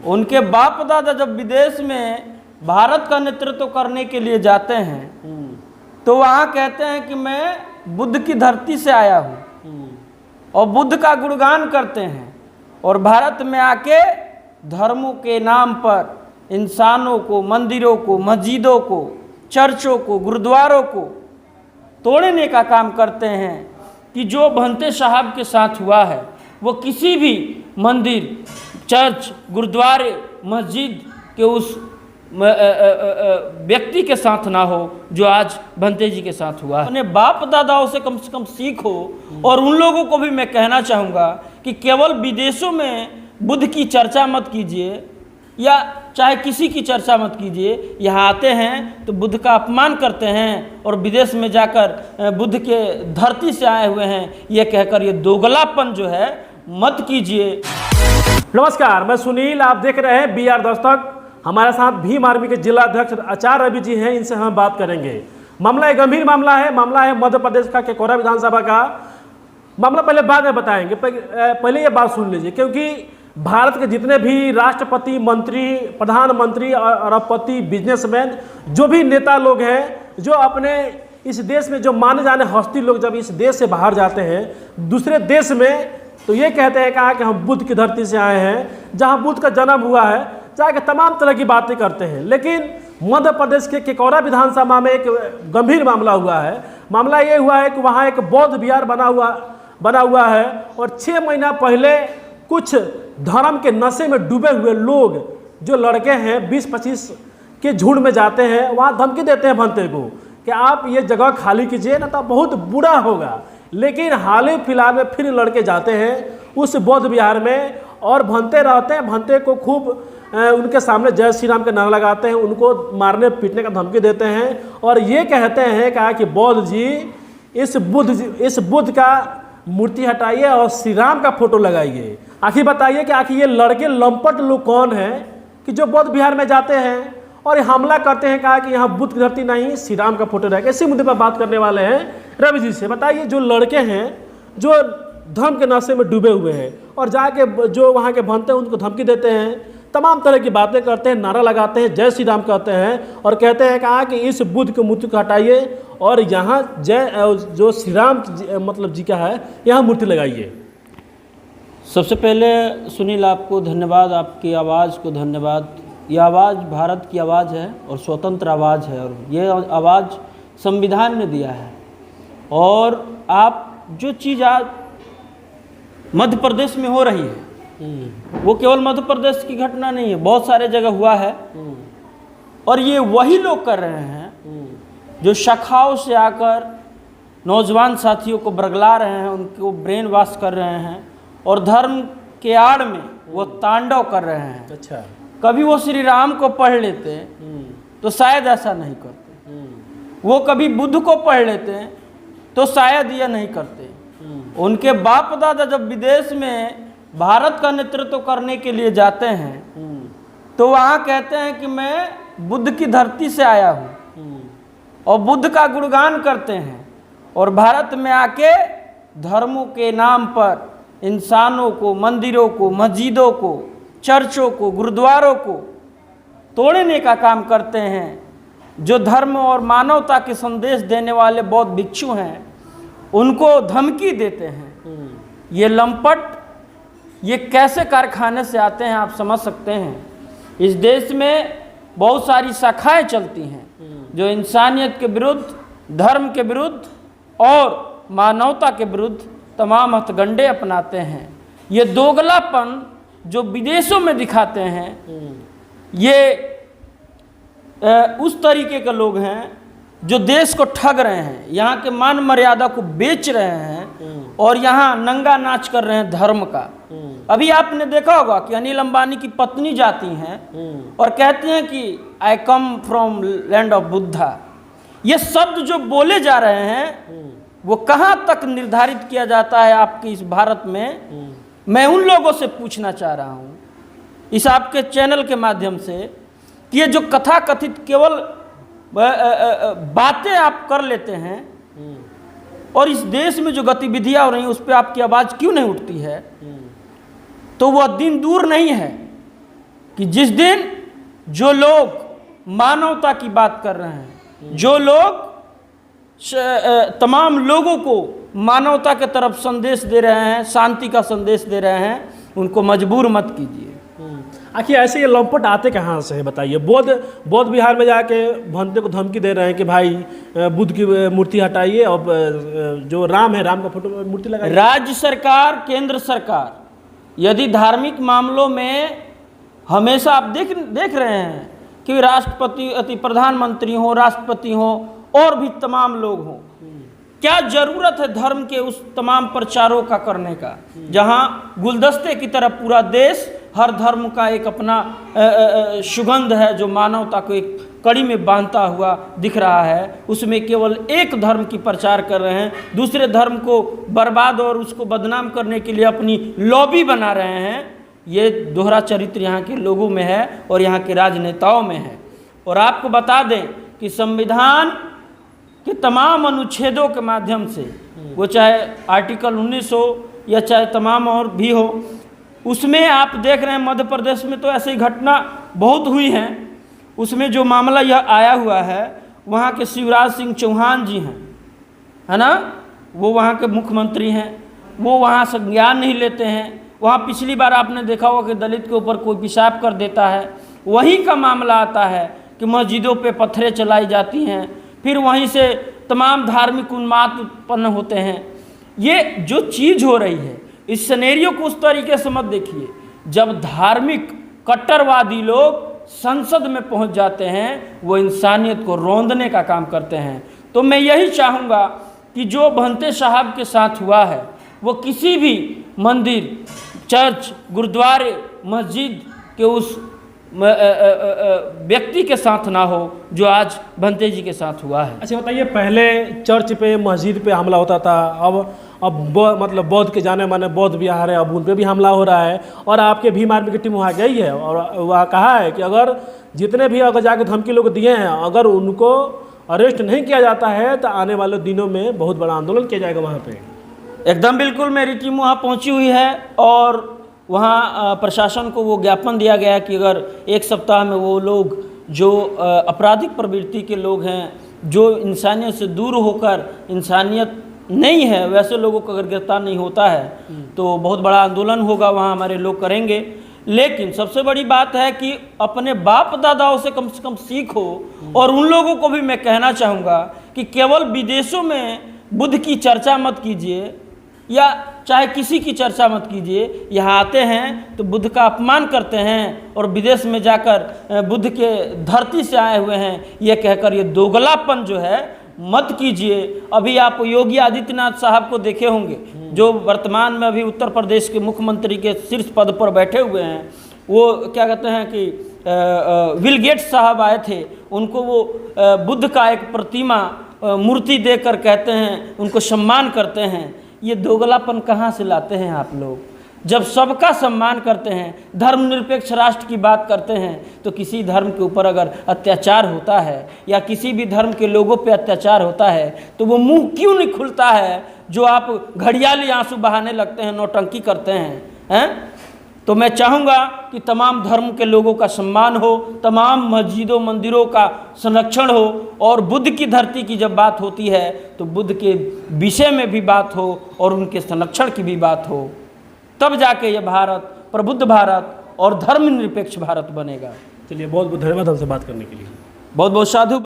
उनके बाप दादा जब विदेश में भारत का नेतृत्व करने के लिए जाते हैं तो वहाँ कहते हैं कि मैं बुद्ध की धरती से आया हूँ और बुद्ध का गुणगान करते हैं, और भारत में आके धर्मों के नाम पर इंसानों को, मंदिरों को, मस्जिदों को, चर्चों को, गुरुद्वारों को तोड़ने का काम करते हैं कि जो भंते साहब के साथ हुआ है वो किसी भी मंदिर, चर्च, गुरुद्वारे, मस्जिद के उस व्यक्ति के साथ ना हो जो आज भंते जी के साथ हुआ है। अपने बाप दादाओं से कम सीखो। और उन लोगों को भी मैं कहना चाहूँगा कि केवल विदेशों में बुद्ध की चर्चा मत कीजिए, या चाहे किसी की चर्चा मत कीजिए। यहाँ आते हैं तो बुद्ध का अपमान करते हैं और विदेश में जाकर बुद्ध के धरती से आए हुए हैं ये कहकर ये दोगलापन जो है मत कीजिए। नमस्कार, मैं सुनील, आप देख रहे हैं BR दस्तक। हमारे साथ भीम आर्मी के जिला अध्यक्ष आचार्य रवि जी हैं, इनसे हम बात करेंगे। मामला एक गंभीर मामला है मध्य प्रदेश का केकोरा विधानसभा का मामला। पहले बाद में बताएंगे, पहले ये बात सुन लीजिए, क्योंकि भारत के जितने भी राष्ट्रपति, मंत्री, प्रधानमंत्री, अरबपति, बिजनेसमैन, जो भी नेता लोग हैं, जो अपने इस देश में जो माने जाने हस्ती लोग जब इस देश से बाहर जाते हैं दूसरे देश में, तो ये कहते हैं कहा कि हम बुद्ध की धरती से आए हैं, जहाँ बुद्ध का जन्म हुआ है, जाके तमाम तरह की बातें करते हैं। लेकिन मध्य प्रदेश के केकोरा विधानसभा में एक गंभीर मामला हुआ है। मामला ये हुआ है कि वहाँ एक बौद्ध विहार बना हुआ है, और 6 महीना पहले कुछ धर्म के नशे में डूबे हुए लोग, जो लड़के हैं 20-25 के झुंड में जाते हैं, वहाँ धमकी देते हैं भंते को कि आप ये जगह खाली कीजिए ना तो बहुत बुरा होगा। लेकिन हाल ही फिलहाल में फिर लड़के जाते हैं उस बौद्ध विहार में और भंते रहते हैं। भंते को खूब उनके सामने जय श्री राम के नारा लगाते हैं, उनको मारने पीटने का धमकी देते हैं, और ये कहते हैं कहा कि बौद्ध जी इस बुद्ध का मूर्ति हटाइए और श्री राम का फोटो लगाइए। आखिर बताइए कि आखिर ये लड़के लंपट लोग कौन हैं कि जो बौद्ध विहार में जाते हैं और ये हमला करते हैं, कहा कि यहाँ बुद्ध की धरती नहीं, श्री राम का फोटो रहेगा। इसी मुद्दे पर बात करने वाले हैं रवि जी से। बताइए, जो लड़के हैं जो धर्म के नशे में डूबे हुए हैं और जाके जो वहाँ के भंते हैं उनको धमकी देते हैं, तमाम तरह की बातें करते हैं, नारा लगाते हैं, जय श्री राम कहते हैं, और कहते हैं कहा कि इस बुद्ध की मूर्ति को हटाइए और यहाँ जो श्री राम मतलब जी का है यहाँ मूर्ति लगाइए। सबसे पहले सुनील आपको धन्यवाद, आपकी आवाज़ को धन्यवाद। ये आवाज़ भारत की आवाज़ है और स्वतंत्र आवाज़ है, और ये आवाज़ संविधान ने दिया है। और आप जो चीज़ आज मध्य प्रदेश में हो रही है वो केवल मध्य प्रदेश की घटना नहीं है, बहुत सारे जगह हुआ है। और ये वही लोग कर रहे हैं जो शाखाओं से आकर नौजवान साथियों को बरगला रहे हैं, उनको ब्रेन वॉश कर रहे हैं और धर्म के आड़ में वो तांडव कर रहे हैं। अच्छा, कभी वो श्री राम को पढ़ लेते तो शायद ऐसा नहीं करते, वो कभी बुद्ध को पढ़ लेते तो शायद यह नहीं करते। उनके बाप दादा जब विदेश में भारत का नेतृत्व करने के लिए जाते हैं तो वहाँ कहते हैं कि मैं बुद्ध की धरती से आया हूँ और बुद्ध का गुणगान करते हैं, और भारत में आके धर्मों के नाम पर इंसानों को, मंदिरों को, मस्जिदों को, चर्चों को, गुरुद्वारों को तोड़ने का काम करते हैं। जो धर्म और मानवता के संदेश देने वाले बौद्ध भिक्षु हैं उनको धमकी देते हैं। ये लंपट ये कैसे कारखाने से आते हैं आप समझ सकते हैं। इस देश में बहुत सारी शाखाएं चलती हैं जो इंसानियत के विरुद्ध, धर्म के विरुद्ध और मानवता के विरुद्ध तमाम हथकंडे अपनाते हैं। ये दोगलापन जो विदेशों में दिखाते हैं, ये उस तरीके के लोग हैं जो देश को ठग रहे हैं, यहाँ के मान मर्यादा को बेच रहे हैं और यहाँ नंगा नाच कर रहे हैं धर्म का। अभी आपने देखा होगा कि अनिल अंबानी की पत्नी जाती हैं और कहती हैं कि I come from land of Buddha. ये शब्द जो बोले जा रहे हैं वो कहाँ तक निर्धारित किया जाता है आपके इस भारत में। मैं उन लोगों से पूछना चाह रहा हूँ इस आपके चैनल के माध्यम से कि ये जो कथा कथित केवल बातें आप कर लेते हैं और इस देश में जो गतिविधियां हो रही हैं उस पर आपकी आवाज़ क्यों नहीं उठती है। तो वह दिन दूर नहीं है कि जिस दिन जो लोग मानवता की बात कर रहे हैं, जो लोग तमाम लोगों को मानवता के तरफ संदेश दे रहे हैं, शांति का संदेश दे रहे हैं, उनको मजबूर मत कीजिए। आखिर ऐसे ये लंपट आते कहाँ से है बताइए? बौद्ध बिहार में जाके भंते को धमकी दे रहे हैं कि भाई बुद्ध की मूर्ति हटाइए और जो राम है, राम का फोटो मूर्ति लगाइए। राज्य सरकार, केंद्र सरकार यदि धार्मिक मामलों में हमेशा आप देख रहे हैं कि राष्ट्रपति, अति प्रधानमंत्री हो, राष्ट्रपति हो और भी तमाम लोग हों, क्या जरूरत है धर्म के उस तमाम प्रचारों का करने का, जहां गुलदस्ते की तरह पूरा देश हर धर्म का एक अपना सुगंध है जो मानवता को एक कड़ी में बांधता हुआ दिख रहा है, उसमें केवल एक धर्म की प्रचार कर रहे हैं, दूसरे धर्म को बर्बाद और उसको बदनाम करने के लिए अपनी लॉबी बना रहे हैं। ये दोहरा चरित्र यहाँ के लोगों में है और यहाँ के राजनेताओं में है। और आपको बता दें कि संविधान के तमाम अनुच्छेदों के माध्यम से, वो चाहे आर्टिकल 19 हो या चाहे तमाम और भी हो, उसमें आप देख रहे हैं मध्य प्रदेश में तो ऐसी घटना बहुत हुई हैं। उसमें जो मामला यह आया हुआ है, वहाँ के शिवराज सिंह चौहान जी हैं, है ना, वो वहाँ के मुख्यमंत्री हैं, वो वहाँ संज्ञान नहीं लेते हैं। वहाँ पिछली बार आपने देखा होगा कि दलित के ऊपर कोई पेशाब कर देता है, वहीं का मामला आता है कि मस्जिदों पे पत्थरें चलाई जाती हैं, फिर वहीं से तमाम धार्मिक उन्माद उत्पन्न होते हैं। ये जो चीज़ हो रही है, इस सिनेरियो को उस तरीके से मत देखिए। जब धार्मिक कट्टरवादी लोग संसद में पहुंच जाते हैं, वो इंसानियत को रौंदने का काम करते हैं। तो मैं यही चाहूँगा कि जो भंते साहब के साथ हुआ है, वो किसी भी मंदिर, चर्च, गुरुद्वारे, मस्जिद के उस व्यक्ति के साथ ना हो जो आज भंते जी के साथ हुआ है। अच्छा बताइए, पहले चर्च पे, मस्जिद पे हमला होता था, अब मतलब बौद्ध के जाने माने बौद्ध विहार है, अब उन पे भी हमला हो रहा है। और आपके भीम आर्मी की टीम वहाँ गई है और वहाँ कहा है कि अगर जितने भी अगर जाके धमकी लोग दिए हैं, अगर उनको अरेस्ट नहीं किया जाता है तो आने वाले दिनों में बहुत बड़ा आंदोलन किया जाएगा वहाँ पे। एकदम बिल्कुल, मेरी टीम वहाँ पहुँची हुई है और वहाँ प्रशासन को वो ज्ञापन दिया गया कि अगर एक सप्ताह में वो लोग जो आपराधिक प्रवृत्ति के लोग हैं, जो इंसानियत से दूर होकर, इंसानियत नहीं है वैसे लोगों को अगर गिरफ्तार नहीं होता है तो बहुत बड़ा आंदोलन होगा, वहाँ हमारे लोग करेंगे। लेकिन सबसे बड़ी बात है कि अपने बाप दादाओं से कम सीखो। और उन लोगों को भी मैं कहना चाहूँगा कि केवल विदेशों में बुद्ध की चर्चा मत कीजिए या चाहे किसी की चर्चा मत कीजिए। यहाँ आते हैं तो बुद्ध का अपमान करते हैं और विदेश में जाकर बुद्ध के धरती से आए हुए हैं ये कहकर ये दोगलापन जो है मत कीजिए। अभी आप योगी आदित्यनाथ साहब को देखे होंगे, जो वर्तमान में अभी उत्तर प्रदेश के मुख्यमंत्री के शीर्ष पद पर बैठे हुए हैं। वो क्या कहते हैं कि बिल गेट्स साहब आए थे, उनको वो बुद्ध का एक प्रतिमा मूर्ति देकर कहते हैं, उनको सम्मान करते हैं। ये दोगलापन कहाँ से लाते हैं आप लोग? जब सबका सम्मान करते हैं, धर्मनिरपेक्ष राष्ट्र की बात करते हैं, तो किसी धर्म के ऊपर अगर अत्याचार होता है या किसी भी धर्म के लोगों पे अत्याचार होता है तो वो मुंह क्यों नहीं खुलता है जो आप घड़ियाली आंसू बहाने लगते हैं, नौटंकी करते हैं? तो मैं चाहूँगा कि तमाम धर्म के लोगों का सम्मान हो, तमाम मस्जिदों मंदिरों का संरक्षण हो और बुद्ध की धरती की जब बात होती है तो बुद्ध के विषय में भी बात हो और उनके संरक्षण की भी बात हो, तब जाके यह भारत प्रबुद्ध भारत और धर्मनिरपेक्ष भारत बनेगा। चलिए, बहुत बहुत धन्यवाद हमसे बात करने के लिए। बहुत बहुत साधु।